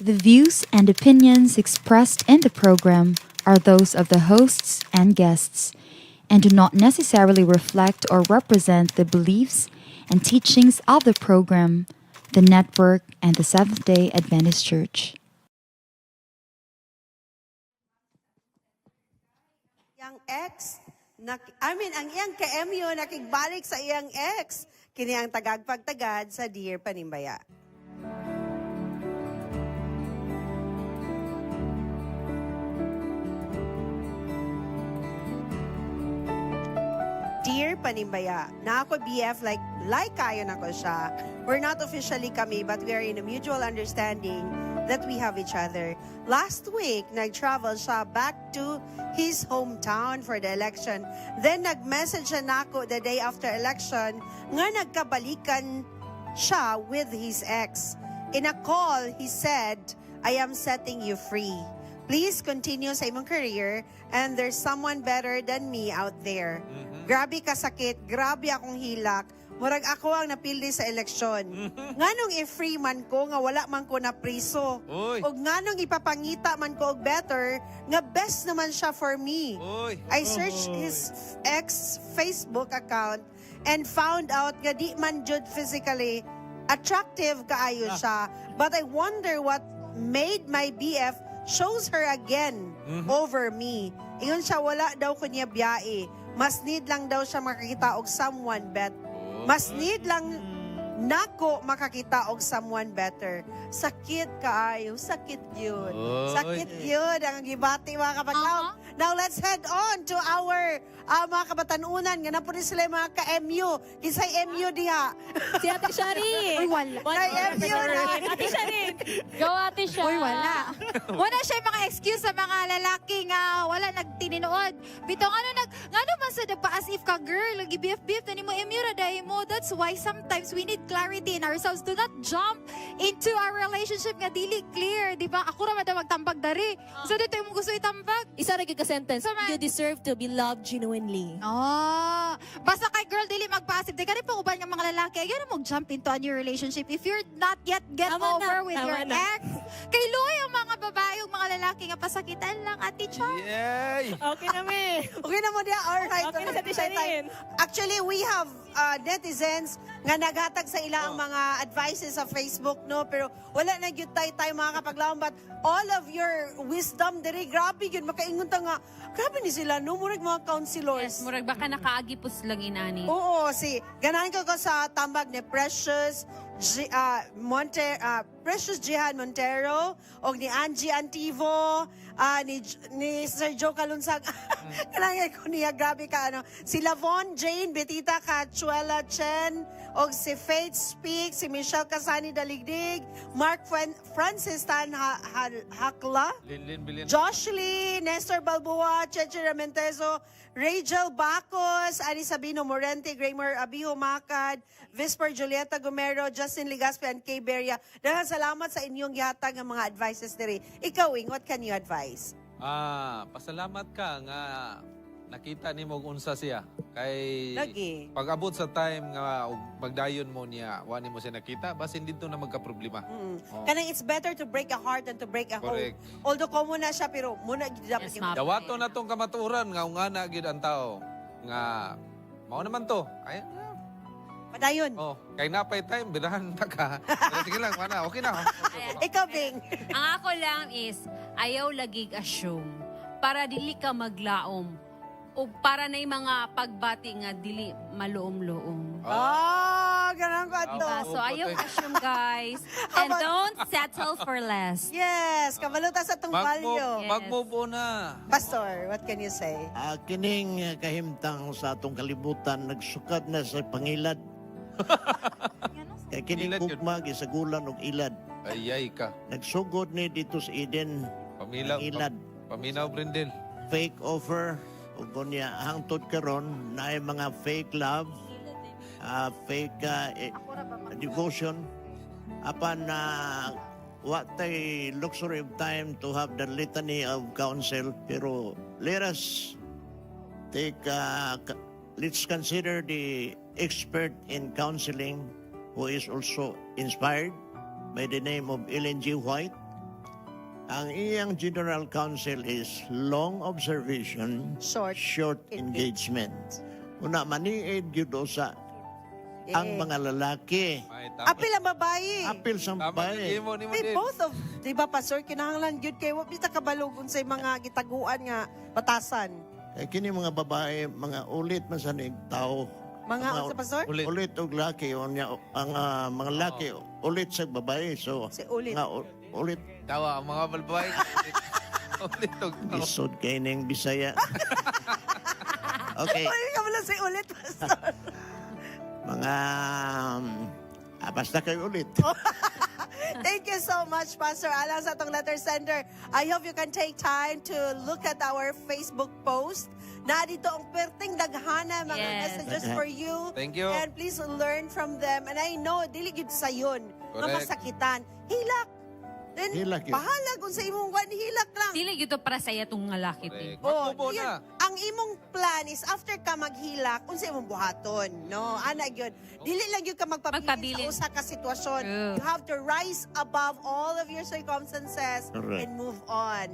The views and opinions expressed in the program are those of the hosts and guests and do not necessarily reflect or represent the beliefs and teachings of the program, the network, and the Seventh day Adventist Church. Yang ex, ang iyang ka-MU nakigbalik sa iyang ex. Kini ang tagagpagtagad sa Dear Panimbaya. Dear Panimbaya, na ako BF like kayo na ko siya. We're not officially kami but we are in a mutual understanding that we have each other. Last week, nag-travel siya back to his hometown for the election. Then nag-message siya na ako the day after election nga nagkabalikan siya with his ex. In a call, he said, I am setting you free. Please continue sa imong career and there's someone better than me out there. Grabe kasakit, grabe akong hilak. Murag ako ang napildi sa eleksyon. Nganong i-free man ko nga wala man ko na priso. Uy. O nganong ipapangita man ko og better nga best naman siya for me. Uy. I searched his ex Facebook account and found out nga di man jud physically attractive kaayo siya. But I wonder what made my BF shows her again over me. Ingon siya, wala daw kunya biyae. Mas need lang daw siya makakita og someone Mas need lang nako makakita og someone better. Sakit kaayo, sakit yun. Oy. Sakit yun ang gibati mga kapatlaw. Now let's head on to our mga kabatanunan nga na po rin sila yung mga ka-MU. Kisay MU diha. Si Ate Shari. Uy, wala. Kay MU na. Ate Shari. Go Ate Shari. Uy, wala. Wala siya yung mga excuse sa mga lalaki nga wala nagtininood. Bitong ano man sa dagpa as if ka girl, lagi BF na ni mo MU ra dahil mo. That's why sometimes we need clarity in ourselves. Do not jump into our relationship nga dili clear. Di ba? Ako ra man magtambag dari. So dito yung gusto itambag. Isa rin ka-sentence, So, you deserve to be loved genuinely. Oh, basta kay girl dili magpa-accept. Di ka rin pang uban ng mga lalaki. Ayaw na mag-jump into a new relationship. If you're not yet get Tama over na, with tama your na. ex, kay Loy ang mga babae, yung mga lalaki nga pasakitan lang, Ate Char. Yay! Okay na, me. Okay na mo diya. Alright. Okay na sa Tishanin. Actually, we have netizens nga naghatag sa ilang mga advices sa Facebook, no? Pero wala na gyud tayo mga kapaglawan. But all of your wisdom diri, grabe yun. Makaingon ta nga, grabe ni sila, no? Murag mga counselors. Yes, murag baka nakaagipos lang inani. Oo, ganahan ko sa tambag ni Precious Precious Jihan Montero o ni Angie Antivo, ni Sir Joe Kalunsag. Kailangan ko niya, grabe ka, si Lavon Jane Betita Cachuela Chen, o si Faith Speak, si Michelle Casani Daligdig, Mark Francis Tan Hakla, Lin Bilin. Josh Lee, Nestor Balboa, Cheche Ramentezo, Rachel Bacos, Ani Sabino Morente, Gramer Abiho Macad, Visper Julieta Gomero, Justin Ligaspe, and Kay Beria. Dahil salamat sa inyong gihatag ng mga advices diri. Ikaw, Wing, what can you advise? Pasalamat ka nga nakita ni mo unsa siya. Kay Lagi. pag-abot sa time nga og magdayon mo niya, wani mo siya nakita, basin dito na magka-problema. Oh. Kanang it's better to break a heart than to break a Correct. home. Although common na siya, pero muna dapat Yes, ma'am. Dawato na tong kamaturan nga ungana gid ang tao nga mao naman to. Ay, Padayon. oh, kay napay time birahan ta ka. Pero sige lang, mana, okay na. Ikaw, Bing. Ang ako lang is, ayaw lagig assume para dili ka maglaom o para na yung mga pagbati nga dili maluom-luom. Ganun ko ito. Diba? So ayaw assume guys. And don't settle for less. Yes, kabaluta sa itong value. Yes. Mag-move on na. Pastor, what can you say? Kining kahimtang sa atong kalibutan nagsukad na sa pangilad. Kay kining Ilad yun. kukma gisagulan og ilad. Ayay ka. Nagsugod ni dito sa Eden Pamilaw. ang ilad. Paminaw, Brindel. Fake offer ug kunya hangtod karon naay mga fake love, fake devotion apan na what tay luxury of time to have the litany of counsel, pero let us take let's consider the expert in counseling who is also inspired by the name of Ellen G. White. Ang iyang general counsel is long observation, Short engagement. Una maniid gyud sa ang mga lalaki. Ay, tama. Apil ang babae. Apil sa Tama babae. mo ni mo With din. both of, di ba Pastor, kinahanglan gyud kay wa kita kabalugon sa mga gitaguan nga batasan. Kay kini mga babae, mga ulit man sa ning tao. Mga sa Pastor? Ulit. Ulit og laki unya ang mga laki ulit sa babae. So Si ulit. nga ulit Tawa, ang mga balbay. Ulit og tao. isod kay ning Bisaya. Okay, Ulit ka wala si ulit, Pastor. mga basta kay ulit. Thank you so much, Pastor Alang, sa atong letter sender. I hope you can take time to look at our Facebook post. Na dito ang perting daghana mga Yes. messages for you. Thank you. And please learn from them. And I know, dili gid sayon nga Correct. masakitan. Hilak. Then, Hilak yun. bahala kung sa imong wan, hilak lang. Dili gyud to para saya tong nga laki te. Correct. Oh, Magtubo yun. na. Ang imong plan is after ka maghilak, unsa imong buhaton, no? Ana gyud. Dili lang gyud ka magpabilin Magpabilin. sa usa ka sitwasyon. True. You have to rise above all of your circumstances Correct. and move on.